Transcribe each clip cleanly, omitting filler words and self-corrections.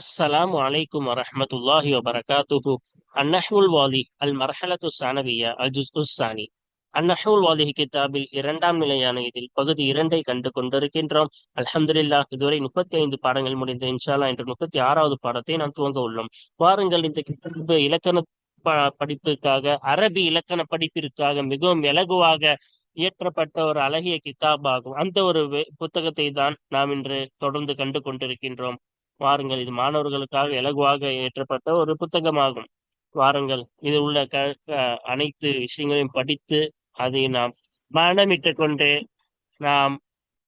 السلام عليكم ورحمة الله وبركاته. النحو الواضح المرحلة الثانوية الجزء الثاني. النحو الواضح கிதாபில் இரண்டாம் நிலையான இதில் பகுதி இரண்டை கண்டு கொண்டிருக்கின்றோம். அல்ஹம்துலில்லாஹ், இதுவரை 35 பாடங்கள் முடிந்த. இன்ஷா அல்லாஹ் இன்று 36வது பாடத்தை நாம் துவங்க உள்ளோம். வாருங்கள், இந்த கிதாபு இலக்கண படிப்பிற்காக, அரபி இலக்கண படிப்பிற்காக மிகவும் இலகுவாக இயற்றப்பட்ட ஒரு அழகிய கிதாப் ஆகும். அந்த ஒரு புத்தகத்தை தான் நாம் இன்று தொடர்ந்து கண்டு கொண்டிருக்கின்றோம். வாருங்கள், இது மாணவர்களுக்காக இலகுவாக இயற்றப்பட்ட ஒரு புத்தகமாகும். வாருங்கள், இதில் உள்ள அனைத்து விஷயங்களையும் படித்து அதை நாம் மனமிட்டுக் கொண்டு நாம்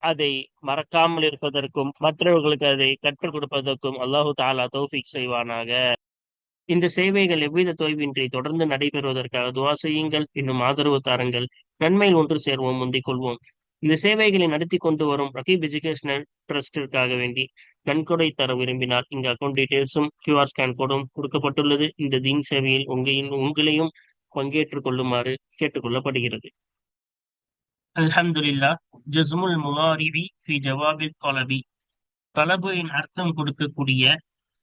அதை மறக்காமல் இருப்பதற்கும் மற்றவர்களுக்கு அதை கற்றுக் கொடுப்பதற்கும் அல்லாஹு தாலா தௌஃபீக் செய்வானாக. இந்த சேவைகள் எவ்வித தொய்வின்றி தொடர்ந்து நடைபெறுவதற்காக துவா செய்யுங்கள். இன்னும் ஆதரவு தாருங்கள். நன்மையில் ஒன்று சேர்வோம், முந்திக் கொள்வோம். இந்த சேவைகளை நடத்தி கொண்டு வரும் ரகீப் எஜுகேஷனல் ட்ரஸ்டிற்காக வேண்டி நன்கொடை தர விரும்பினால் இங்கு அக்கௌண்ட் டீடைல்ஸும் கியூஆர் ஸ்கேன் கோடும் கொடுக்கப்பட்டுள்ளது. இந்த தீன் சேவையில் உங்களையும் பங்கேற்றுக் கொள்ளுமாறு கேட்டுக்கொள்ளப்படுகிறது. அல்ஹம்துலில்லாஹ். ஜஸ்முல் முலாரிபி ஃபி ஜவாபில் தொலபி. தொலபின் அர்த்தம் கொடுக்கக்கூடிய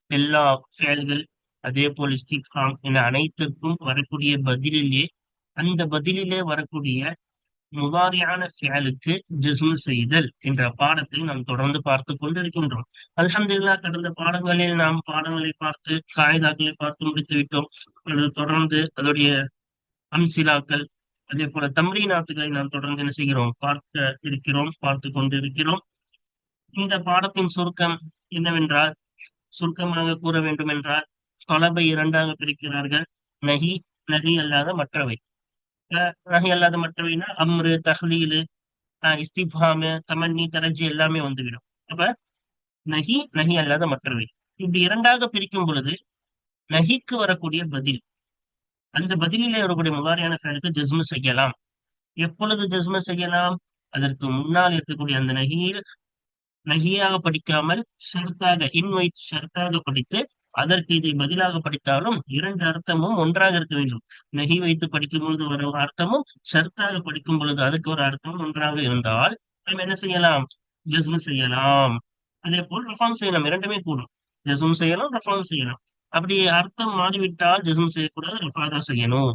எல்லா செயல்கள், அதே போல் இஸ்திஃபாம் என அனைத்திற்கும் வரக்கூடிய பதிலிலே, அந்த பதிலிலே வரக்கூடிய முதாரியான ஃபிஅலுக்கு ஜஸ்ம் செய்தல் என்ற பாடத்தை நாம் தொடர்ந்து பார்த்து கொண்டிருக்கின்றோம். அல்ஹம்துலில்லாஹ், கடந்த பாடங்களில் நாம் பாடங்களை பார்த்து காயிதாக்களை பார்த்து முடித்து விட்டோம். அது தொடர்ந்து அதோடைய அம்சிலாக்கள், அதே போல தம்ரீனாத்துகளை நாம் தொடர்ந்து என்ன செய்கிறோம், பார்த்து கொண்டு இருக்கிறோம். இந்த பாடத்தின் சுருக்கம் என்னவென்றால், சுருக்கமாக கூற வேண்டும் என்றால், தொலபை இரண்டாக பிரிக்கிறார்கள். நஹி, நஹி அல்லாத மற்றவை. நஹி அல்லாத மற்றவைனா அம்ரு, தஹ்லீலு, இஸ்திஃபாமு, தமன்னி, தரஜி எல்லாமே வந்துவிடும். அப்ப நஹி, நஹி அல்லாத மற்றவை, இப்படி இரண்டாக பிரிக்கும் பொழுது நஹிக்கு வரக்கூடிய பதில், அந்த பதிலிலே வரக்கூடிய முதாரியான ஃபெயலுக்கு ஜஸ்மு செய்யலாம். எப்பொழுது ஜஸ்மு செய்யலாம்? அதற்கு முன்னால் இருக்கக்கூடிய அந்த நஹியில் நஹியாக படிக்காமல் ஷர்த்தாக வைத்து ஷர்த்தாக படித்து அதற்கு இதை பதிலாக படித்தாலும் இரண்டு அர்த்தமும் ஒன்றாக இருக்க வேண்டும். நஹி வைத்து படிக்கும் பொழுது வர அர்த்தமும் ஷர்த்தாக படிக்கும் பொழுது அதுக்கு ஒரு அர்த்தமும் ஒன்றாக இருந்தால் நம்ம என்ன செய்யலாம்? ஜஸ்மு செய்யலாம். அதே போல் ரஃபாம் செய்யலாம். இரண்டுமே கூடும். ஜஸ்மு செய்யலாம், ரஃபாம் செய்யலாம். அப்படி அர்த்தம் மாறிவிட்டால் ஜஸ்மு செய்யக்கூடாது, ரஃபா தான் செய்யணும்.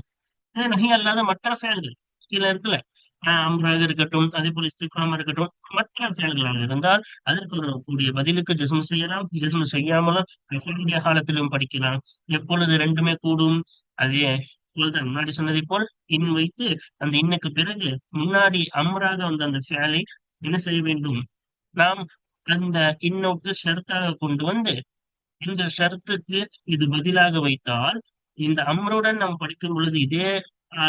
நஹி அல்லாத மற்ற செயல்கள் கீழே இருக்குல்ல, அம்ராக இருக்கட்டும், அதே போல இஸ்திஃபாமா இருக்கட்டும், மற்ற செயல்களாக இருந்தால் அதற்கு கூடிய பதிலுக்கு ஜஸ்மு செய்யலாம். ஜஸ்மு செய்யாமலும் ரஃபுடைய காலத்திலும் படிக்கலாம். எப்பொழுது ரெண்டுமே கூடும்? அதே போல்தான் முன்னாடி சொன்னதை போல் வைத்து அந்த இன்னுக்கு பிறகு முன்னாடி அம்ராக வந்த அந்த செயலை என்ன செய்ய வேண்டும்? நாம் அந்த இன்னுக்கு ஷர்த்தாக கொண்டு வந்து இந்த ஷர்த்துக்கு இது பதிலாக வைத்தால், இந்த அம்ருடன் நாம் படிக்கும் பொழுது இதே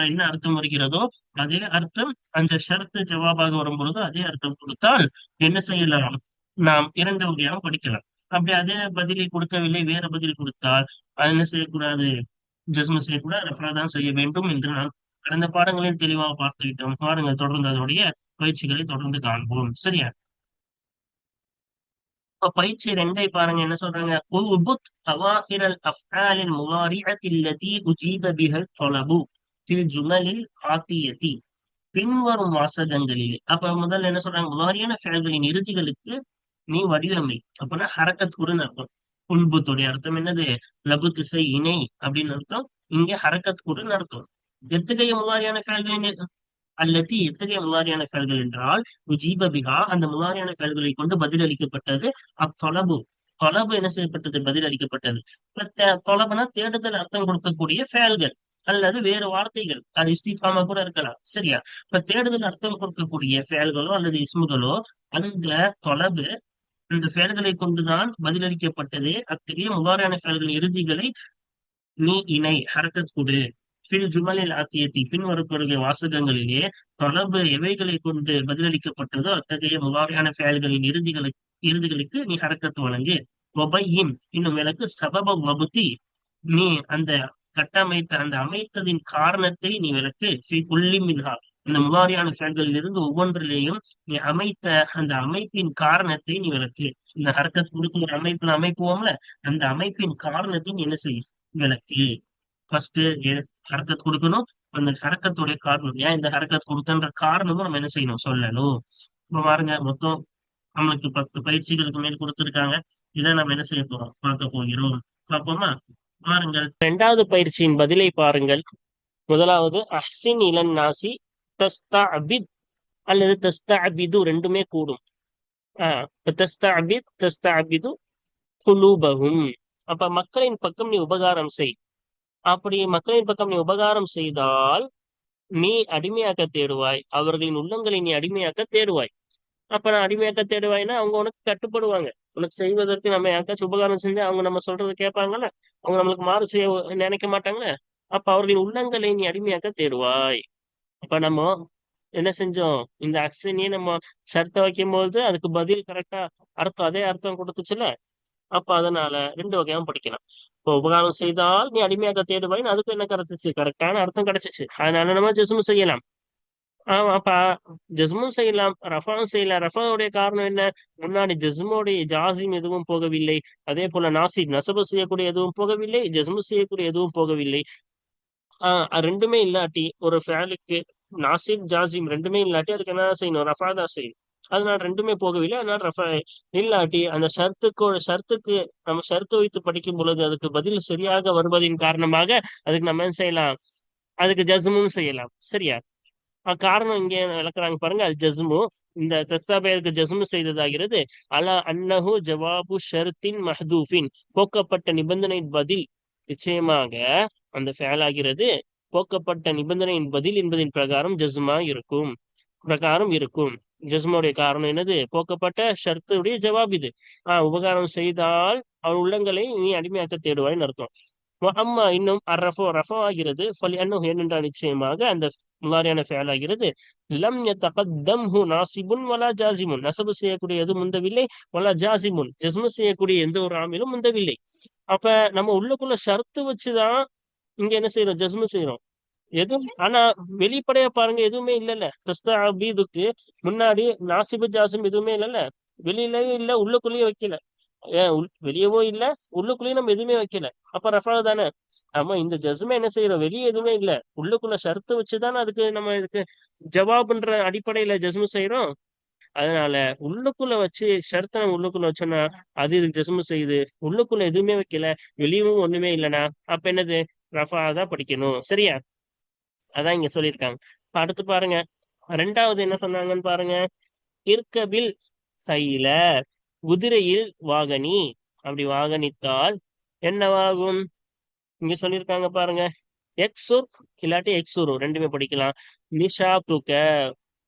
என்ன அர்த்தம் வருகிறதோ அதே அர்த்தம் அந்த ஷர்த்து ஜவாபாக வரும் பொழுது அதே அர்த்தம் கொடுத்தால் என்ன செய்யலாம்? நாம் இரண்டு வகையாக படிக்கலாம். அப்படி அதே பதிலை கொடுக்கவில்லை, வேற பதில் கொடுத்தால் அது என்ன செய்யக்கூடாது? ஜஸ்மு செய்யக்கூடாது, ரஃபா தான் செய்ய வேண்டும் என்று நாம் கடந்த பாடங்களில் தெளிவாக பார்த்து விட்டோம். பாருங்கள், தொடர்ந்து அதனுடைய பயிற்சிகளை தொடர்ந்து காண்போம். சரியா? இப்ப பயிற்சி ரெண்டை பாருங்க, என்ன சொல்றாங்க? உபுத் அவாஹிரல் அஃஆலில் முவாரிஅத்தி அல்லதி உஜீப பிஹல் தொலபு ஃபில் ஜுமலில் ஆத்தியதி. பின்வரும் வாசகங்களில், அப்ப முதல்ல என்ன சொல்றாங்க? முவாரியான செயல்களின் இறுதிகளுக்கு நீ வடிவமை. அப்படின்னா ஹரக்கத் குருன்னு அர்த்தம். உல்புத்துடைய அர்த்தம் என்னது? லபு திசை இணை அப்படின்னு அர்த்தம். இங்கே ஹரக்கத் குருன்னு அர்த்தம். எத்தகைய முவாரியான செயல்களின் அல்லது எத்தகைய முதாரியான செயல்கள் என்றால் உஜீப பிஹா, அந்த முதாரியான செயல்களை கொண்டு பதிலளிக்கப்பட்டது. அத்தொலபு, தொலபு என்ன செய்யப்பட்டது? பதில் அளிக்கப்பட்டது. இப்ப தொலபுனா தேடுதல் அர்த்தம் கொடுக்கக்கூடிய செயல்கள் அல்லது வேறு வார்த்தைகள், அது இஸ்திஃபாமா கூட இருக்கலாம். சரியா? இப்ப தேடுதல் அர்த்தம் கொடுக்கக்கூடிய செயல்களோ அல்லது இஸ்முகளோ அந்த தொலபு, இந்த செயல்களை கொண்டுதான் பதிலளிக்கப்பட்டது. அத்தகைய முதாரியான செயல்களின் இறுதிகளை நீ இணை, ஹரக்கத் கொடு. ஃபில் ஜுமலில் ஆத்தியத்தி, பின்வரக்கூடிய வாசகங்களிலே தொடர்பு எவைகளை கொண்டு பதிலளிக்கப்பட்டதோ அத்தகைய முதாரியான செயல்களின் இறுதிகளுக்கு நீ ஹரக்கத்து வழங்கு. ஒபையின், இன்னும் எனக்கு சபப வபுத்தி, நீ அந்த கட்டமைத்த அந்த அமைத்ததின் காரணத்தை நீ விளக்கு. புள்ளி மின்ஹா, இந்த முதாரியான செயல்களில் இருந்து ஒவ்வொன்றிலேயும் நீ அமைத்த அந்த அமைப்பின் காரணத்தை நீ விளக்கு. இந்த ஹரக்கத் கொடுத்து ஒரு அமைப்புல அமைப்புவோம்ல, அந்த அமைப்பின் காரணத்தை நீ என்ன செய்? விளக்கு. ஃபர்ஸ்ட் ஹரக்கத் கொடுக்கணும். அந்த ஹரக்கத்துடைய காரணம், ஏன் இந்த ஹரக்கத் கொடுத்தன்ற காரணமும் நம்ம என்ன செய்யணும்? சொல்லணும். இப்ப பாருங்க, மொத்தம் நம்மளுக்கு 10 பயிற்சிகளுக்கு மேல் கொடுத்திருக்காங்க. இதை நம்ம என்ன செய்ய போறோம், பார்க்க போகிறோம். பார்ப்போமா? பாருங்கள், இரண்டாவது பயிற்சியின் பதிலை பாருங்கள். முதலாவது அஹ்சின் இலன் நாசி தஸ்தஅபித் அல்லது தஸ்தஅபிது ரெண்டுமே கூடும். இப்ப தஸ்தஅபித் தஸ்தஅபிது குலூபஹும். அப்ப மக்களின் பக்கம் நீ உபகாரம் செய். அப்படி மக்களின் பக்கம் நீ உபகாரம் செய்தால் நீ அடிமையாக்க தேடுவாய், அவர்களின் உள்ளங்களை நீ அடிமையாக்க தேடுவாய். அப்ப நான் அடிமையாக்க தேடுவாய்னா அவங்க உனக்கு கட்டுப்படுவாங்க. உனக்கு செய்வதற்கு நம்ம யாருக்காச்சும் உபகாரம் செஞ்சு அவங்க நம்ம சொல்றது கேட்பாங்கல்ல, அவங்க நம்மளுக்கு மாறு செய்ய நினைக்க மாட்டாங்களே. அப்ப அவர்களின் உள்ளங்களை நீ அடிமையாக்க தேடுவாய். அப்ப நம்ம என்ன செஞ்சோம், இந்த அக்ஷனியை நம்ம ஷர்த்த வைக்கும் போது அதுக்கு பதில் கரெக்டா அர்த்தம் அதே அர்த்தம் கொடுத்துச்சுல. அப்ப அதனால ரெண்டு வகையாவும் படிக்கலாம். இப்போ உபகாரம் செய்தால் நீ அடிமையாக தேடுவாய், அதுக்கு என்ன கிடைச்சிச்சு, கரெக்டான அர்த்தம் கிடைச்சிச்சு. அதனால நம்ம ஜெஸ்மு செய்யலாம். அப்ப ஜஸ்மும் செய்யலாம், ரஃபாவும் செய்யலாம். ரஃபாவுடைய காரணம் என்ன, முன்னாடி ஜஸ்முடைய ஜாசிம் எதுவும் போகவில்லை. அதே போல நாசிப் நசபு செய்யக்கூடிய எதுவும் போகவில்லை, ஜஸ்மு செய்யக்கூடிய எதுவும் போகவில்லை. ரெண்டுமே இல்லாட்டி ஒரு ஃபேலுக்கு நாசிப் ஜாசிம் ரெண்டுமே இல்லாட்டி அதுக்கு என்ன செய்யணும், ரஃபா தான் செய்யணும். அதனால ரெண்டுமே போகவில்லை, அதனால ரஃபா இல்லாட்டி அந்த ஷர்த்துக்கு நம்ம ஷர்த்து வைத்து படிக்கும் பொழுது அதுக்கு பதில் சரியாக வருவதின் காரணமாக அதுக்கு நம்ம என்ன செய்யலாம், அதுக்கு ஜஸ்மும் செய்யலாம். சரியா? காரணம் இங்கே விளக்குறாங்க பாருங்க. அது ஜஸ்மு, இந்த தஸ்தாபேருக்கு ஜஸ்மு செய்ததாகிறது. அலா அன்னஹு ஜவாபு ஷர்த்தின் மஹ்தூஃபின், போக்கப்பட்ட நிபந்தனை பதில். நிச்சயமாக அந்த ஃபேலாகிறது போக்கப்பட்ட நிபந்தனையின் பதில் என்பதின் பிரகாரம் இருக்கும். ஜஸ்முடைய காரணம் என்னது, போக்கப்பட்ட ஷர்த்துடைய ஜவாப் இது. உபகாரம் செய்தால் அவர் உள்ளங்களை நீ அடிமையாக்க தேடுவாய்ன்னு அர்த்தம். அம்மா இன்னும் ரஃபோ ஆகிறது. ஏனென்றால் நிச்சயமாக அந்த முலாரியான ஃபேல் ஆகிறது. லம் யதகத்தம்ஹு நாசிபுன் வலா ஜாசிமுன், நசபு செய்யக்கூடிய எதுவும் முந்தவில்லை. வலா ஜாசிமுன், ஜஸ்மு செய்யக்கூடிய எந்த ஒரு ஆமிலும் முந்தவில்லை. அப்ப நம்ம உள்ளுக்குள்ள ஷர்த்து வச்சுதான் இங்க என்ன செய்யறோம், ஜஸ்மு செய்யறோம். எதுவும் ஆனா வெளிப்படையா பாருங்க, எதுவுமே இல்லைல்ல. தஸ்தஅபீதுக்கு முன்னாடி நாசிபு ஜாசிம் எதுவுமே இல்லைல்ல. வெளியிலயும் இல்ல, உள்ளுக்குள்ளேயும் வைக்கல. வெளியவோ இல்ல, உள்ளுக்குள்ளேயும் நம்ம எதுவுமே வைக்கல. அப்ப ரஃபா தானே. நம்ம இந்த ஜஸ்மே என்ன செய்யறோம், வெளியே எதுவுமே இல்ல, உள்ளுக்குள்ள ஷர்த்து வச்சுதானே அதுக்கு நம்ம இதுக்கு ஜவாப்ன்ற அடிப்படையில ஜஸ்மு செய்யறோம். அதனால உள்ளுக்குள்ள வச்சு ஷர்த்தை நம்ம உள்ளுக்குள்ள வச்சோம்னா அது இதுக்கு ஜஸ்மு செய்யுது. உள்ளுக்குள்ள எதுவுமே வைக்கல, வெளியவும் ஒண்ணுமே இல்லைன்னா அப்ப என்னது, ரஃபா தான் படிக்கணும். சரியா? அதான் இங்க சொல்லியிருக்காங்க. அடுத்து பாருங்க, ரெண்டாவது என்ன சொன்னாங்கன்னு பாருங்க. இர்கபில் சைல, குதிரையில் வாகனி. அப்படி வாகனித்தால் என்னவாகும், இங்க சொல்லியிருக்காங்க பாருங்க. எக்ஸுர் இல்லாட்டி எக்ஸுரு ரெண்டுமே படிக்கலாம். நிஷாத்துக்க,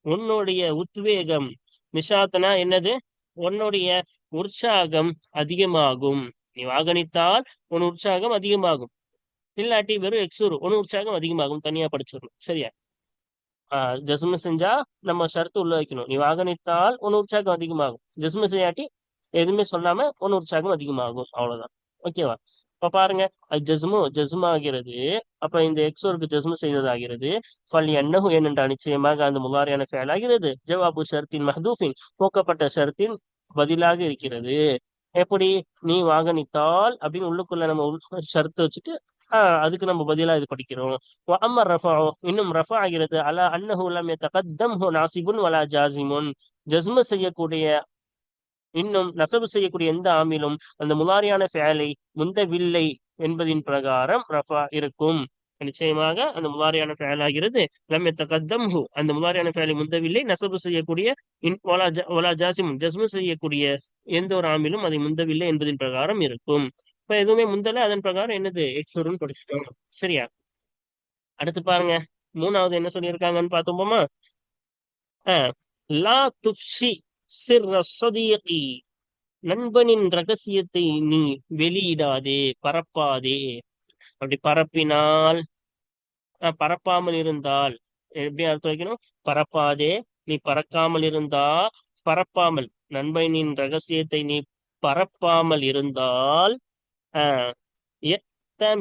உன்னுடைய உத்வேகம். நிஷாத்துனா என்னது, உன்னுடைய உற்சாகம் அதிகமாகும். நீ வாகனித்தால் உன் உற்சாகம் அதிகமாகும். இல்லாட்டி வெறும் எக்ஸுரு, உன் உற்சாகம் அதிகமாகும் தனியா படிச்சிடணும். சரியா? ஜஸ்மு செஞ்சா நம்ம ஷர்த்து உள்ள வைக்கணும். நீ வாகனித்தால் உன் உற்சாகம் அதிகமாகும். ஜஸ்மு செய்யாட்டி எதுவுமே சொல்லாம உன் உற்சாகம் அதிகமாகும். அவ்வளவுதான். ஓகேவா? இப்ப பாருங்க, அது ஜஸ்மு ஆகிறது. அப்ப இந்த எக்ஸோருக்கு ஜஸ்மு செய்ததாகிறது. ஃபல் என்னஹு, ஏனென்றால் நிச்சயமாக அந்த முகாரியான ஃபேல் ஆகிறது. ஜவாபு ஷர்த்தின் மஹ்தூஃபின், போக்கப்பட்ட ஷர்த்தின் பதிலாக இருக்கிறது. எப்படி, நீ வாகனித்தால் அப்படின்னு உள்ளுக்குள்ள நம்ம ஷர்த்து வச்சுட்டு அதுக்கு நம்ம பதிலா இது படிக்கிறோம். அம்மா ரஃபா, இன்னும் ரஃபா ஆகிறது. அலா அன்னஹு லம் யதகத்தம்ஹு நாசிபுன் வலா ஜாசிமுன், ஜஸ்மு செய்யக்கூடிய இன்னும் நசபு செய்யக்கூடிய எந்த ஆமிலும் அந்த முலாரியான ஃபேலை முந்தவில்லை என்பதின் பிரகாரம் ரஃபா இருக்கும். நிச்சயமாக அந்த முலாரியான ஃபேல் ஆகிறது. லம் யதகத்தம்ஹு, அந்த முலாரியான ஃபேலை முந்தவில்லை. நசபு செய்யக்கூடிய வலா ஜாசிமுன், ஜஸ்மு செய்யக்கூடிய எந்த ஒரு ஆமிலும் அதை முந்தவில்லை என்பதின் பிரகாரம் இருக்கும். இப்ப எதுவுமே முந்தல, அதன் பிரகாரம் என்னது, எக்ஸுருன்னு படிச்சுட்டோம். சரியா? அடுத்து பாருங்க, மூணாவது என்ன சொல்லியிருக்காங்கன்னு பார்த்தோமா. லா துஃப்ஷி சிர்ர ஸதீகி, நண்பனின் ரகசியத்தை நீ வெளியிடாதே, பரப்பாதே. அப்படி பரப்பினால், பரப்பாமல் இருந்தால் எப்படி அர்த்தம் வைக்கணும், பரப்பாதே, நீ பறக்காமல் இருந்தா, பரப்பாமல், நண்பனின் ரகசியத்தை நீ பரப்பாமல் இருந்தால்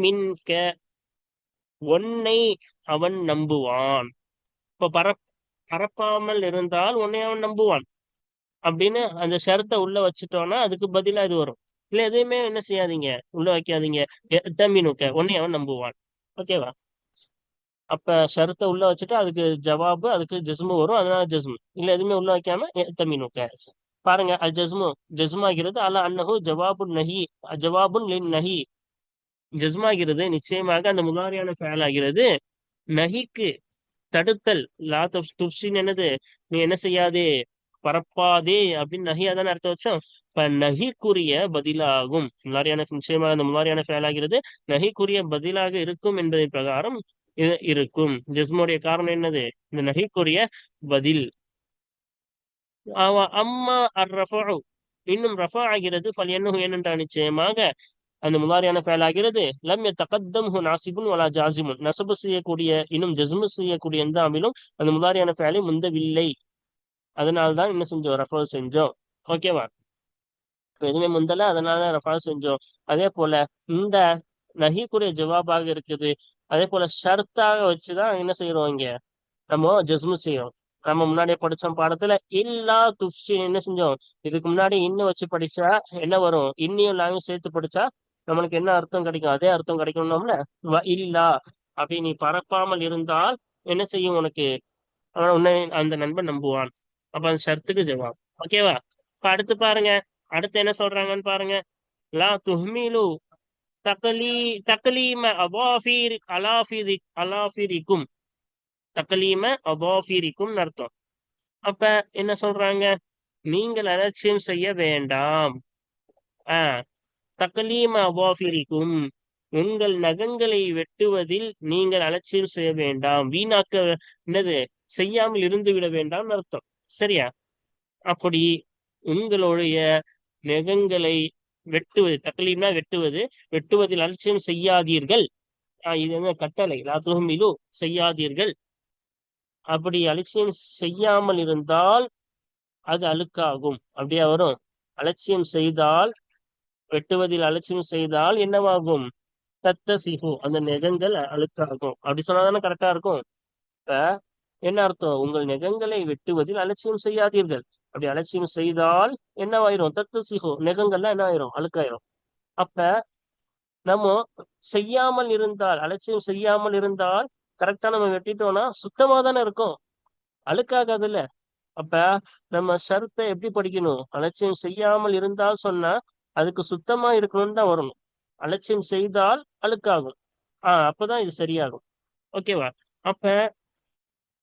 மின்க, உன்னை அவன் நம்புவான். இப்ப பரப்பாமல் இருந்தால் உன்னை அவன் நம்புவான் அப்படின்னு அந்த ஷரத்தை உள்ள வச்சுட்டோம்னா அதுக்கு பதிலா இது வரும். இல்ல எதுவுமே என்ன செய்யாதீங்க, உள்ள வைக்காதீங்க. மீனுக்க, உன்னை அவன் நம்புவான். ஓகேவா? அப்ப ஷரத்தை உள்ள வச்சுட்டு அதுக்கு ஜவாபு, அதுக்கு ஜஸ்மு வரும். அதனால ஜஸ்மு. இல்ல எதுவுமே உள்ள வைக்காம மீனுக்க. பாருங்க, அல் ஜஸ்மு ஜஸ்மாகிறது அலா அன்னஹு ஜவாபுன் நஹி, ஜவாபுன் லின் நஹி. ஜஸ்மாகிறது நிச்சயமாக அந்த முதாரியான ஃபேல் ஆகிறது நஹிக்கு தடுத்தல். லா துஃப்சின் என்னது, நீ என்ன செய்யாதே, பரப்பாதே அப்படின்னு நஹியா தானே அர்த்தம் வச்சோம். இப்ப நஹிக்குரிய பதிலாகும். முன்னாடியான நிச்சயமாக அந்த முன்னாடியான ஃபேல் ஆகிறது நஹிக்குரிய பதிலாக இருக்கும் என்பதன் பிரகாரம் இருக்கும். ஜஸ்முடைய காரணம் என்னது, இந்த நஹிக்குரிய பதில். அம்மா அர் ரஃபு, இன்னும் ரஃபா ஆகிறது ஃபல் என்னஹு ஏனென்றால் நிச்சயமாக அந்த முதாரியான ஃபேல் ஆகிறது லம் யதகத்தம்ஹு நாசிபுன் வலா ஜாசிமுன், நசபு செய்யக்கூடிய இன்னும் ஜஸ்மு செய்யக்கூடிய எந்த அமிலும் அந்த முதாரியான ஃபேலை முந்தவில்லை. அதனால்தான் என்ன செஞ்சோம், ரஃபா செஞ்சோம். ஓகேவா? எதுவுமே முந்தல, அதனால ரஃபா செஞ்சோம். அதே போல இந்த நஹீக்குரிய ஜவாபாக இருக்குது. அதே போல ஷர்த்தாக வச்சுதான் என்ன செய்யறோம் இங்க, நம்ம ஜஸ்மு செய்யறோம். நம்ம முன்னாடியே படிச்சோம் பாடத்துல இல்லா துஃப்ஷி என்ன செஞ்சோம், இதுக்கு முன்னாடி இன்னும் வச்சு படிச்சா என்ன வரும், இன்னியும் லாங்கும் சேர்த்து படிச்சா நம்மளுக்கு என்ன அர்த்தம் கிடைக்கும், அதே அர்த்தம் கிடைக்கணும்ல. இல்லா அப்படி நீ பரப்பாமல் இருந்தால் என்ன செய்யும் உனக்கு, அவன் உன்னை அந்த நண்பன் நம்புவான். அப்ப அந்த ஷர்த்துக்கு ஜவாப். ஓகேவா? இப்ப அடுத்து பாருங்க, அடுத்து என்ன சொல்றாங்கன்னு பாருங்க. லா துஹ்மிலு தகலி தகலீம அவாஃபீர் அலாஃபிரிக்கும், தகலீம அவாஃபிரிக்கும் அர்த்தம். அப்ப என்ன சொல்றாங்க, நீங்கள் அலட்சியம் செய்ய வேண்டாம். ஆஹ் தகலீம அவாஃபிரிக்கும், உங்கள் நகங்களை வெட்டுவதில் நீங்கள் அலட்சியம் செய்ய வேண்டாம், வீணாக்க என்னது செய்யாமல் இருந்து விட வேண்டாம் அர்த்தம். சரியா? அப்படி உங்களுடைய நகங்களை வெட்டுவது, தக்லீம்னா வெட்டுவது, வெட்டுவதில் அலட்சியம் செய்யாதீர்கள். இது என்ன கட்டளை, லா துஹ்மிலு செய்யாதீர்கள். அப்படி அலட்சியம் செய்யாமல் இருந்தால் அது அழுக்காகும். அப்படியே வரும். அலட்சியம் செய்தால், வெட்டுவதில் அலட்சியம் செய்தால் என்னவாகும், தத்தசிஹு அந்த நெகங்கள் அழுக்காகும். அப்படி சொன்னாதானே கரெக்டா இருக்கும். இப்ப என்ன அர்த்தம், உங்கள் நெகங்களை வெட்டுவதில் அலட்சியம் செய்யாதீர்கள். அப்படி அலட்சியம் செய்தால் என்னவாயிரும், தத்தசிஹு நெகங்கள்லாம் என்ன ஆயிரும், அழுக்காயிரும். அப்ப நம்ம செய்யாமல் இருந்தால், அலட்சியம் செய்யாமல் இருந்தால் கரெக்டா நம்ம வெட்டிட்டோம்னா சுத்தமா தானே இருக்கும், அழுக்காகாதுல்ல. அப்ப நம்ம ஷர்த்தை எப்படி படிக்கணும், அலட்சியம் செய்யாமல் இருந்தால் சொன்னா அதுக்கு சுத்தமா இருக்கணும்னு தான் வரணும். அலட்சியம் செய்தால் அழுக்காகும். அப்பதான் இது சரியாகும். ஓகேவா? அப்ப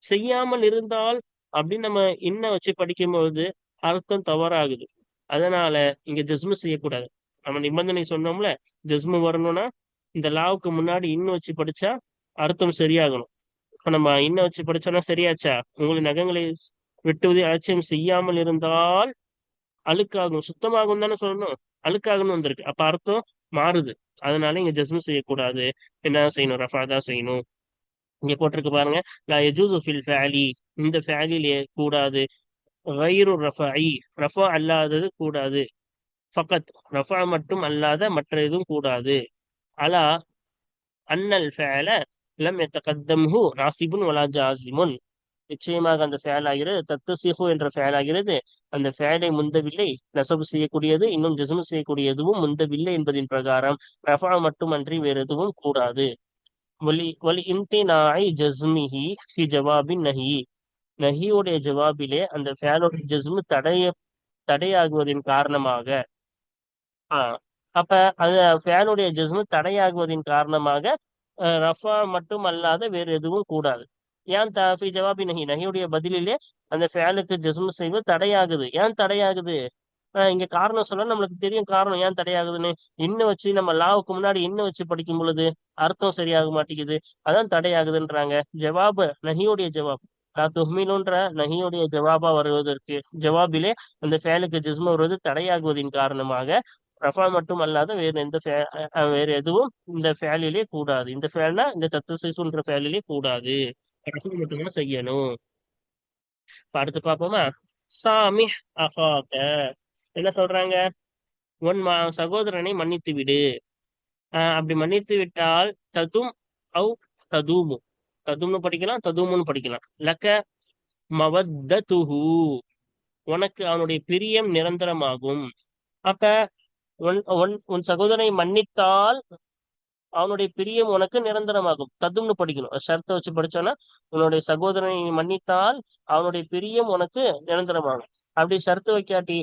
செய்யாமல் இருந்தால் அப்படின்னு நம்ம இன்ன வச்சு படிக்கும்போது அர்த்தம் தவறாகுது. அதனால இங்க ஜஸ்மு செய்யக்கூடாது. நம்ம நிபந்தனை சொன்னோம்ல, ஜஸ்மு வரணும்னா இந்த லாவுக்கு முன்னாடி இன்னும் வச்சு படிச்சா அர்த்தம் சரியாகணும். இப்ப நம்ம இன்னும் வச்சு படிச்சோம்னா சரியாச்சா, உங்களை நகங்களை வெட்டுவதை அலட்சியம் செய்யாமல் இருந்தால் அழுக்காகும், சுத்தமாகும் தானே சொல்லணும், அழுக்காகணும் வந்திருக்கு. அப்ப அர்த்தம் மாறுது. அதனால இங்க ஜஸ்மு செய்யக்கூடாது. என்ன செய்யணும், ரஃபா தான் செய்யணும். இங்க போட்டிருக்கு பாருங்க, லா யஜூசு ஃபில் ஃபஅலி, இந்த ஃபஅலிலே கூடாது. கைரு ரஃபஇ, ரஃபா அல்லாதது கூடாது. ஃபகத் ரஃபா மட்டும் அல்லாத மற்ற எதுவும் கூடாது. அலா அன்னல் ஃபஅல லம் யதகத்தம்ஹு நாசிபுன் வலா ஜாசிமுன், நிச்சயமாக அந்த ஃபேல் ஆகிறது தத்தசிஹு என்ற ஃபேல் ஆகிறது அந்த ஃபேலை முந்தவில்லை, நசபு செய்யக்கூடியது இன்னும் ஜஸ்மு செய்யக்கூடிய எதுவும் முந்தவில்லை என்பதின் பிரகாரம் ரஃபா மட்டுமன்றி வேறு எதுவும் கூடாது. வலி வலி இம்தினாய் ஜஸ்மிஹி ஃபி ஜவாபின் நஹி, நஹியுடைய ஜவாபிலே அந்த ஃபேலோட ஜஸ்மு தடையாகுவதின் காரணமாக. ஆஹ் அப்ப அந்த ஃபேலுடைய ஜஸ்மு தடையாகுவதின் காரணமாக ரஃபா மட்டும் அல்லாத வேறு எதுவும் கூடாது. ஏன் ஃபி ஜவாபி நஹி, நஹியுடைய பதிலிலே அந்த ஃபேலுக்கு ஜஸ்மு செய்வது தடையாகுது. ஏன் தடையாகுது, இங்க காரணம் சொல்ல நம்மளுக்கு தெரியும் காரணம் ஏன் தடையாகுதுன்னு. இன்னும் வச்சு நம்ம லாவுக்கு முன்னாடி இன்னும் வச்சு படிக்கும் பொழுது அர்த்தம் சரியாக மாட்டேங்குது, அதான் தடையாகுதுன்றாங்க. ஜவாபு நஹியுடைய ஜவாப், லா துஹ்மிலுன்ற நஹியுடைய ஜவாபா வருவதற்கு, ஜவாபிலே அந்த ஃபேலுக்கு ஜிஸ்மு வருவது தடையாகுவதின் காரணமாக ரஃபா மட்டும் அல்லாத வேறு எந்த வேறு எதுவும் இந்த ஃபேலிலே கூடாது. இந்த ஃபேல்னா இந்த தத்துசீசுன்ற ஃபேலிலே கூடாது, ரஃபா மட்டும்தான் செய்யணும். இப்ப அடுத்து பார்ப்போமா. சாமிஹ் அகாக, என்ன சொல்றாங்க, உன் சகோதரனை மன்னித்து விடு. அப்படி மன்னித்து விட்டால் ததும் அவு ததூமு, ததும்னு படிக்கலாம் ததூமுன்னு படிக்கலாம். லக்க மவத்ததுஹு, உனக்கு அவனுடைய பிரியம் நிரந்தரமாகும். அப்ப உன் உன் உன் சகோதரனை மன்னித்தால் அவனுடைய பிரியம் உனக்கு நிரந்தரமாகும். ததும்னு படிக்கணும், ஷர்த்தை வச்சு படிச்சோன்னா உன்னுடைய சகோதரனை மன்னித்தால் அவனுடைய பிரியம் உனக்கு நிரந்தரமாகும். அப்படி ஷர்த்து வைக்காட்டி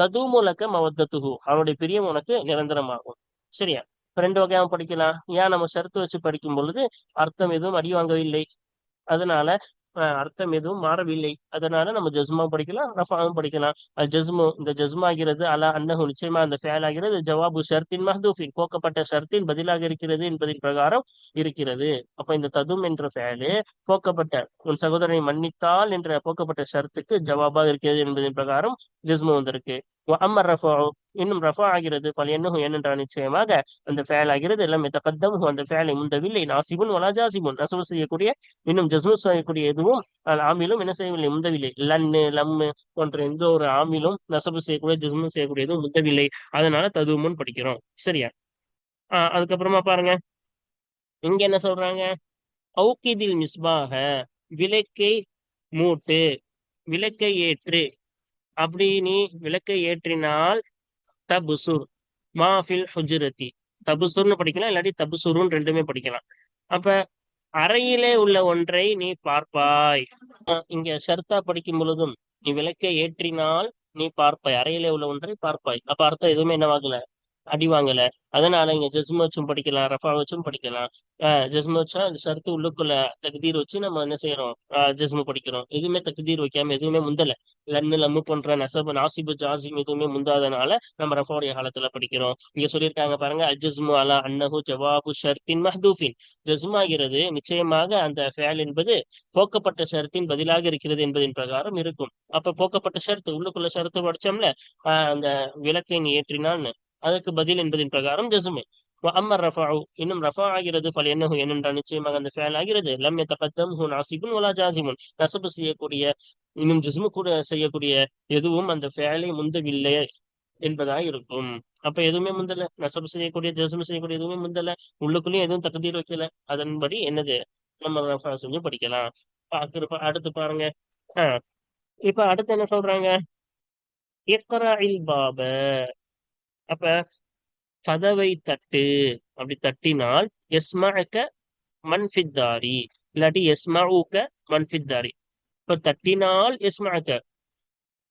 ததுமுலக்க மவத்தத்துஹு, அவனுடைய பிரியம் உனக்கு நிரந்தரமாகும். சரியா? இப்ப ரெண்டு வகையாவும் படிக்கலாம். ஏன் நம்ம ஷர்த்து வச்சு படிக்கும் பொழுது அர்த்தம் எதுவும் அடி வாங்கவில்லை, அதனால அர்த்தம் எதுவும் மாறவில்லை, அதனால நம்ம ஜஸ்மா படிக்கலாம், ரஃபாவும் படிக்கலாம். அது ஜஸ்மு, இந்த ஜஸ்மாகிறது அலா அன்னஹு, நிச்சயமா அந்த ஃபேல் ஆகிறது ஜவாபு ஷர்த்தின் மஹ்தூஃபின், போக்கப்பட்ட ஷர்த்தின் பதிலாக இருக்கிறது என்பதின் பிரகாரம் இருக்கிறது. அப்ப இந்த ததும் என்ற ஃபேலு போக்கப்பட்ட, உன் சகோதரனை மன்னித்தால் என்ற போக்கப்பட்ட ஷர்த்துக்கு ஜவாபாக இருக்கிறது என்பதின் பிரகாரம் ஜஸ்மு வந்திருக்கு. அம்மர் ரஃபா, இன்னும் ரஃபா ஆகிறது பல எண்ணுகு, ஏனென்றால் நிச்சயமாக அந்த ஃபேல் ஆகிறது எல்லாம் தகத்தம், அந்த ஃபேலை முந்தவில்லை, நாசிபுன் வலா ஜாசிபுன், நசபு செய்யக்கூடிய இன்னும் ஜஸ்மு செய்யக்கூடிய எதுவும் ஆமிலும் என்ன செய்யவில்லை, முந்தவில்லை. லன்னு லம்மு போன்ற எந்த ஒரு ஆமிலும் நசபு செய்யக்கூடிய ஜஸ்மு செய்யக்கூடிய எதுவும் முந்தவில்லை, அதனால ததுமுன் படிக்கிறோம். சரியா? அதுக்கப்புறமா பாருங்க, இங்க என்ன சொல்றாங்க, அவுக்கிதில் மிஸ்பாக, விளக்கை மூட்டு, விளக்கை ஏற்று, அப்படி நீ விளக்கை ஏற்றினால் தபுசுர் மாஃபில் ஹுஜ்ரத்தி, தபுசுர்னு படிக்கலாம், இல்லாட்டி தபுசுருன்னு ரெண்டுமே படிக்கலாம். அப்ப அறையிலே உள்ள ஒன்றை நீ பார்ப்பாய். இங்க ஷர்த்தா படிக்கும் பொழுதும் நீ விளக்கை ஏற்றினால் நீ பார்ப்பாய், அறையிலே உள்ள ஒன்றை பார்ப்பாய். அப்ப அர்த்தம் எதுவுமே என்னவாகல, அடி வாங்கல. அதனால இங்க ஜஸ்ம வச்சும் படிக்கலாம், ரஃபா வச்சும் படிக்கலாம். ஜஸ்ம வச்சா அந்த ஷர்த்து உள்ளுக்குள்ள தக்தீர் வச்சு நம்ம என்ன செய்யறோம், ஜஸ்மு படிக்கிறோம். எதுவுமே தக்தீர் வைக்காம எதுவுமே முந்தல, லன்னு லம்மு போன்ற நசபு நாசிபு ஜாசிம் எதுவுமே முந்தாதனால நம்ம ரஃபாவுடைய காலத்துல படிக்கிறோம். இங்க சொல்லியிருக்காங்க பாருங்க, அல் ஜஸ்மு அலா அன்னஹு ஜவாபு ஷர்த்தின் மஹ்தூஃபின், ஜஸ்மாகிறது நிச்சயமாக அந்த ஃபேல் என்பது போக்கப்பட்ட ஷர்த்தின் பதிலாக இருக்கிறது என்பதின் பிரகாரம் இருக்கும். அப்ப போக்கப்பட்ட ஷர்த்து உள்ளுக்குள்ள ஷர்த்து படிச்சோம்ல, அந்த விளக்கை நீ ஏற்றினான்னு, அதற்கு பதில் என்பதின் பிரகாரம் ஜஸ்மு. அம்மர் ரஃபாஉ, இன்னும் ரஃபா ஆகிறது பல என்னஹு, என்னென்றால் நிச்சயமாக அந்த ஃபேல் ஆகிறது லம் யதகத்தம்ஹு நாசிபுன் வலா ஜாசிமுன், நசபு செய்யக்கூடிய இன்னும் ஜஸ்மு கூட செய்யக்கூடிய எதுவும் அந்த ஃபேலை முந்தவில்லை என்பதாக இருக்கும். அப்ப எதுவுமே முந்தல, நசபு செய்யக்கூடிய ஜஸ்மு செய்யக்கூடிய எதுவுமே முந்தல, உள்ளுக்குள்ளேயும் எதுவும் தகுதீர் வைக்கல, அதன்படி என்னது நம்ம ரஃபா செஞ்சு படிக்கலாம். அடுத்து பாருங்க. ஆஹ் இப்ப அடுத்து என்ன சொல்றாங்க, இக்ராஇல் பாப, அப்ப கதவை தட்டு, அப்படி தட்டினால் எஸ்மஅக மன்ஃபித்தாரி, இல்லாட்டி எஸ்மஉக மன்ஃபித்தாரி. இப்ப தட்டினால் எஸ்மஅக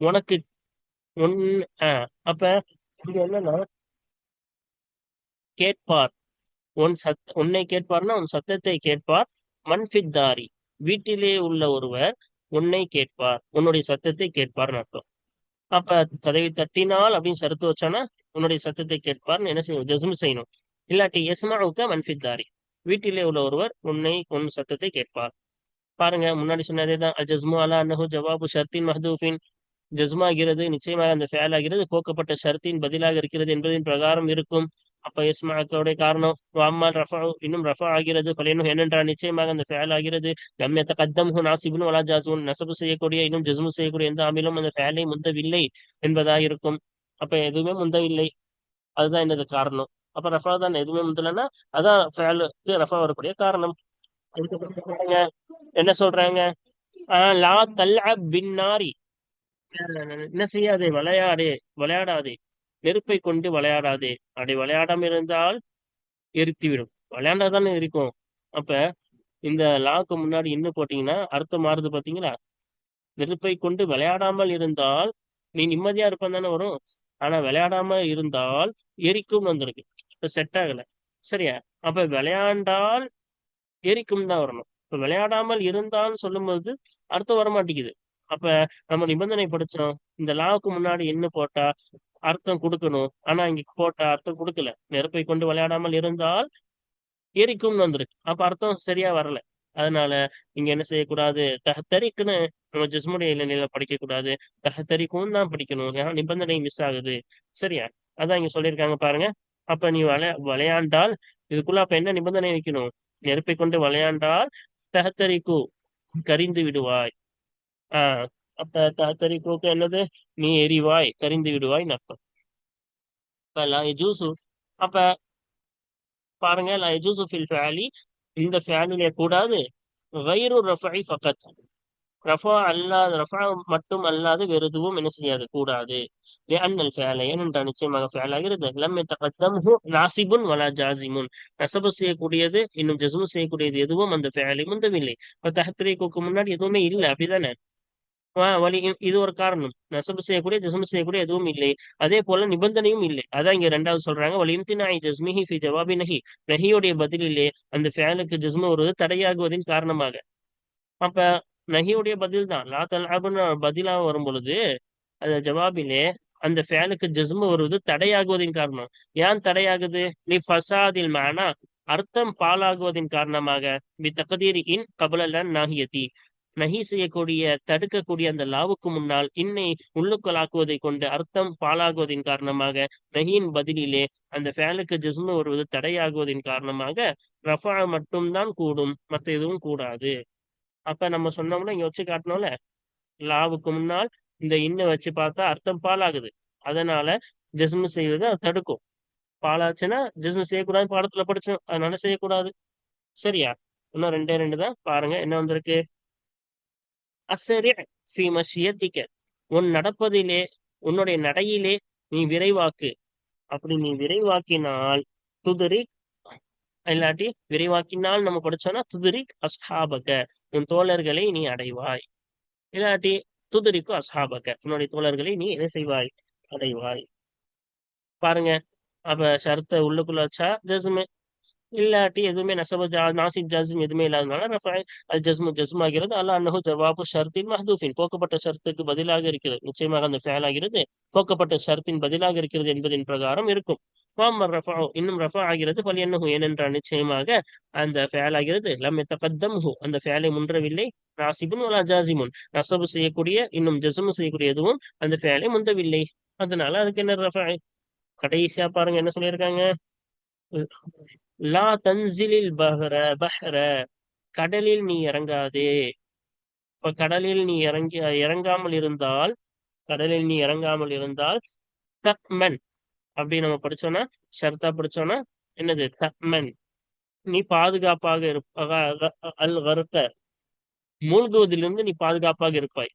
உனக்கு, உன் அப்ப இது என்னன்னா கேட்பார், உன்னை கேட்பார்னா உன் சத்தத்தை கேட்பார். மன்ஃபித்தாரி, வீட்டிலே உள்ள ஒருவர் உன்னை கேட்பார், உன்னுடைய சத்தத்தை கேட்பார்னு அர்த்தம். அப்ப கதவை தட்டினால் அப்படின்னு சருத்து வச்சானா உன்னுடைய சத்தத்தை கேட்பார்னு என்ன செய்யணும், ஜஸ்மு செய்யணும். இல்லாட்டி எஸ்மஉக மன்ஃபித்தாரி, வீட்டிலே உள்ள ஒருவர் உன் சத்தத்தை கேட்பார். பாருங்க, முன்னாடி சொன்னதேதான். அல் ஜஸ்மு அலா அன்னஹு ஜவாபு ஷர்த்தின் மஹ்தூஃபின், ஜஸ்மாகிறது நிச்சயமாக அந்த ஃபேல் ஆகிறது போக்கப்பட்ட ஷர்த்தின் பதிலாக இருக்கிறது என்பதின் பிரகாரம் இருக்கும். அப்ப இஸ்மாக்கோடைய காரணம் அம்மால் ரஃபா, இன்னும் ரஃபா ஆகிறது பலையனும், ஏனென்றால் நிச்சயமாக அந்த ஃபேல் ஆகிறது லம் யதகத்தம்ஹு நாசிபுன் வலா ஜாஸிமுன், நசபு செய்யக்கூடிய இன்னும் ஜஸ்மு செய்யக்கூடிய எந்த ஆமிலும் அந்த ஃபேலை முந்தவில்லை என்பதாக இருக்கும். அப்ப எதுவுமே முந்தவில்லை, அதுதான் என்னது காரணம். அப்ப ரஃபா தான், எதுவுமே முந்தலைன்னா அதான் ஃபேலுக்கு ரஃபா வரக்கூடிய காரணம். அதுக்கப்புறம் சொல்றாங்க, என்ன சொல்றாங்க, லா தல்அப் பின்னாரி, என்ன செய்யாதே, விளையாடாதே, நெருப்பை கொண்டு விளையாடாதே. அப்படி விளையாடாம இருந்தால் எரித்துவிடும், விளையாண்டாதானே இருக்கும். அப்ப இந்த லாக்கு முன்னாடி இன்னும் போட்டீங்கன்னா அர்த்தம் மாறுது பாத்தீங்களா. நெருப்பை கொண்டு விளையாடாமல் இருந்தால் நீ நிம்மதியா இருப்பான் தானே வரும், ஆனா விளையாடாம இருந்தால் எரிக்கும் வந்திருக்கு. இப்ப செட் ஆகல. சரியா? அப்ப விளையாண்டால் எரிக்கும் தான் வரணும். இப்ப விளையாடாமல் இருந்தான்னு சொல்லும்போது அர்த்தம் வர மாட்டேங்குது. அப்ப நம்ம நிபந்தனை படிச்சோம், இந்த லாவுக்கு முன்னாடி என்ன போட்டா அர்த்தம் கொடுக்கணும், ஆனா இங்க போட்டா அர்த்தம் கொடுக்கல. நெருப்பை கொண்டு விளையாடாமல் இருந்தால் எரிக்கும்னு வந்திருக்கு. அப்ப அர்த்தம் சரியா வரல. அதனால இங்க என்ன செய்யக்கூடாது, தஹத்தரிக்குன்னு நம்ம ஜஸ்முடைய நிலையில படிக்க கூடாது, தஹத்தரிக்கும் தான் படிக்கணும். ஏன்னா நிபந்தனை மிஸ் ஆகுது. சரியா? அதான் இங்க சொல்லியிருக்காங்க பாருங்க. அப்ப நீ விளையாண்டால், இதுக்குள்ள அப்ப என்ன நிபந்தனை வைக்கணும், நெருப்பை கொண்டு விளையாண்டால் தஹத்தரிக்கு கரிந்து விடுவாய். அப்ப தஹத்தரிக்கு என்னது, நீ எரிவாய், கரிந்து விடுவாய்ன்னு அர்த்தம். இப்ப லா யஜூசு, அப்ப பாருங்க, லா யஜூசு ஃபில் ஃபஅலி, இந்த ஃபஅலிலே கூடாது, கைரு ரஃபஇ ஃபகத், ரஃபா அல்லாத, ரஃபா மட்டும் அல்லாது வேறு எதுவும் என்ன செய்யாது, கூடாது. லிஅன்னல் ஃபஅல, ஏனென்றால் நிச்சயமாக ஃபஅல் ஆகிறது லம் யதகத்தம்ஹு நாசிபுன் வலா ஜாசிமுன், நஸபு செய்யக்கூடியது இன்னும் ஜஸ்மு செய்யக்கூடியது எதுவும் அந்த ஃபஅலை முந்தவில்லை. இப்ப தஹ்ரீக்குக்கு முன்னாடி எதுவுமே இல்லை, அப்படிதானே. வலி இது ஒரு காரணம். நசபு செய்யக்கூடிய ஜஸ்மு செய்யக்கூடிய எதுவும் இல்லை. அதே போல நிபந்தனையும் இல்லை. அதான் இங்க ரெண்டாவது சொல்றாங்க. வலி இம்தினாஇ ஜஸ்மிஹி ஃபி ஜவாபி நஹி. நஹியுடைய பதிலிலே அந்த ஃபேலுக்கு ஜஸ்மு வருவது தடையாகுவதின் காரணமாக. அப்ப நஹியுடைய பதில் தான் லா தல்அப்னு பதிலா வரும் பொழுது அந்த ஜவாபிலே அந்த ஃபேலுக்கு ஜஸ்மு வருவது தடையாகுவதின் காரணம். ஏன் தடையாகுது? லி ஃபசாதில் மானா, அர்த்தம் பாழாகுவதின் காரணமாக. பி தக்தீரி இன் கபலல் நாஹியதி, நஹி செய்யக்கூடிய தடுக்கக்கூடிய அந்த லாவுக்கு முன்னால் இன்னை உள்ளுக்கலாக்குவதை கொண்டு அர்த்தம் பாழாகுவதின் காரணமாக நஹியின் பதிலிலே அந்த ஃபேலுக்கு ஜஸ்மு வருவது தடையாகுவதின் காரணமாக ரஃபா மட்டும்தான் கூடும், மற்ற எதுவும் கூடாது. அப்ப நம்ம சொன்னோம்னா இங்க வச்சு காட்டணும்ல, லாவுக்கு முன்னால் இந்த இன்ன வச்சு பார்த்தா அர்த்தம் பாலாகுது. அதனால ஜஸ்மு செய்வது அது தடுக்கும். பாலாச்சுன்னா ஜஸ்மு செய்யக்கூடாது, பாடத்துல படிச்சோம், அதனால செய்யக்கூடாது. சரியா? இன்னும் ரெண்டே ரெண்டு தான் பாருங்க என்ன வந்திருக்கு. அஸ்ரி ஃபி மஷியத்திக்க, உன் நடப்பதிலே உன்னுடைய நடையிலே நீ விரைவாக்கு. அப்படி நீ விரைவாக்கினால் துதுரிக், இல்லாட்டி விரைவாக்கினால் நம்ம படிச்சோம்னா துதுரிக் அஸ்ஹாபக, உன் தோழர்களை நீ அடைவாய். இல்லாட்டி துதுரிக்கு அஸ்ஹாபக, உன்னுடைய தோழர்களை நீ என்ன செய்வாய்? அடைவாய். பாருங்க, அப்ப ஷர்த்த உள்ளுக்குள்ள வச்சா ஜஸ்மு, இல்லாட்டி எதுவுமே நசப நாசிப் ஜஸ்ம் எதுவுமே இல்லாதனால ரஃபா அது ஜஸ்மு ஆகிறது. அல்ல அன்னஹு ஜவாபு ஷர்த்தின் மஹ்தூஃபின், போக்கப்பட்ட ஷர்த்துக்கு பதிலாக இருக்கிறது. நிச்சயமாக அந்த ஃபேல் ஆகிறது போக்கப்பட்ட ஷர்த்தின் பதிலாக இருக்கிறது என்பதின் பிரகாரம் இருக்கும். வாமர் ரஃபா, இன்னும் ரஃபா ஆகிறது ஃபல் என்னஹு, ஏனென்றால் நிச்சயமாக அந்த ஃபேல் ஆகிறது லம் யதகத்தம்ஹு, அந்த ஃபேலை முன்றவில்லை. நாசிபுன் வலா ஜாசிமுன், நசபு செய்யக்கூடிய இன்னும் ஜஸ்மு செய்யக்கூடிய எதுவும் அந்த ஃபேலை முந்தவில்லை. அதனால அதுக்கு என்ன ரஃபா. கடைசியா பாருங்க என்ன சொல்லியிருக்காங்க. லா தன்சிலில் பஹ்ர, கடலில் நீ இறங்காதே. இப்ப கடலில் நீ இறங்காமல் இருந்தால், கடலில் நீ இறங்காமல் இருந்தால் தக்மன் அப்படி நம்ம படிச்சோம்னா, ஷர்த்தா படிச்சோம்னா என்னது? தக்மன், நீ பாதுகாப்பாக அல் கர்க, மூழ்குவதிலிருந்து நீ பாதுகாப்பாக இருப்பாய்.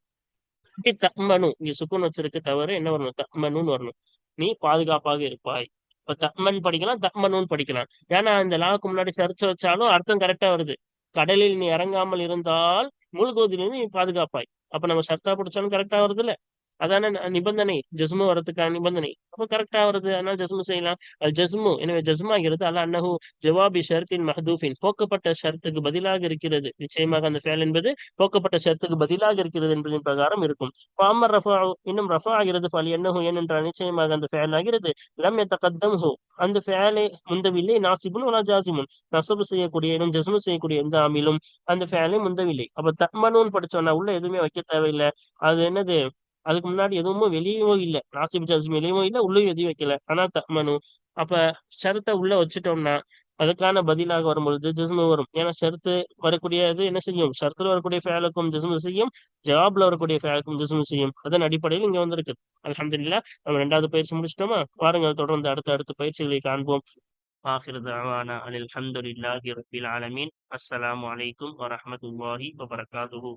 தக்மனு, இங்க சுக்குன் வச்சிருக்கு தவிர என்ன வரணும்? தக்மனுன்னு வரணும். நீ பாதுகாப்பாக இருப்பாய். இப்ப தக்மன் படிக்கலாம், தக்மனுன்னு படிக்கலாம். ஏன்னா இந்த லாவுக்கு முன்னாடி சரிச்சு வச்சாலும் அர்த்தம் கரெக்டா வருது. கடலில் நீ இறங்காமல் இருந்தால் மூழ்குவதிலிருந்து நீ பாதுகாப்பாய். அப்ப நம்ம ஷர்த்தா படிச்சாலும் கரெக்டா வருது இல்ல. அதான நிபந்தனை, ஜஸ்மு வரதுக்கான நிபந்தனை. அப்ப கரெக்டா வருது, அதனால ஜஸ்மு செய்யலாம். அது ஜஸ்மு, எனவே ஜஸ்மு ஆகிறது அல்ல அன்னஹு ஜவாபி ஷர்த்தின் மஹ்தூஃபின், போக்கப்பட்ட ஷர்த்துக்கு பதிலாக இருக்கிறது. நிச்சயமாக அந்த ஃபேல் என்பது போக்கப்பட்ட ஷர்த்துக்கு பதிலாக இருக்கிறது என்பதின் பிரகாரம் இருக்கும். பாமர் ரஃபா, இன்னும் ரஃபா ஆகிறது ஃபல் என்னஹு, ஏனென்றால் நிச்சயமாக அந்த ஃபேல் ஆகிறது லம் யதகத்தம்ஹு, அந்த ஃபேலை முந்தவில்லை. நாசிபுன் வலா ஜாசிமுன், நசபு செய்யக்கூடிய இன்னும் ஜஸ்மு செய்யக்கூடிய எந்த ஆமிலும் அந்த ஃபேலை முந்தவில்லை. அப்ப தக்மனூன் படிச்சோம்னா உள்ள எதுவுமே வைக்க தேவையில்லை. அது என்னது? அதுக்கு முன்னாடி எதுவும் வெளியவும் இல்லை, நாசிப் ஜாசிம் வெளியவும் இல்லை, உள்ளேயும் எதையும் வைக்கல. ஆனா தக்மனு, அப்ப ஷரத்தை உள்ள வச்சுட்டோம்னா அதுக்கான பதிலாக வரும்பொழுது ஜிஸ்மு வரும். ஏன்னா ஷரத்து வரக்கூடியது என்ன செய்யும்? ஷரத்துல வரக்கூடிய ஃபேலுக்கும் ஜிஸ்மு செய்யும், ஜவாப்ல வரக்கூடிய ஃபேலுக்கும் ஜிஸ்மு செய்யும். அதன் அடிப்படையில் இங்க வந்திருக்கு. அல்ஹம்துலில்லாஹ், நம்ம ரெண்டாவது பயிற்சி முடிச்சிட்டோமா? பாருங்க, தொடர்ந்து அடுத்த பயிற்சிகளை காண்போம். ஆகிரு தஅவானா அனில் ஹம்துலில்லாஹி ரப்பில் ஆலமீன். அஸ்ஸலாமு அலைக்கும் வரஹ்மத்துல்லாஹி வபரகாத்துஹு.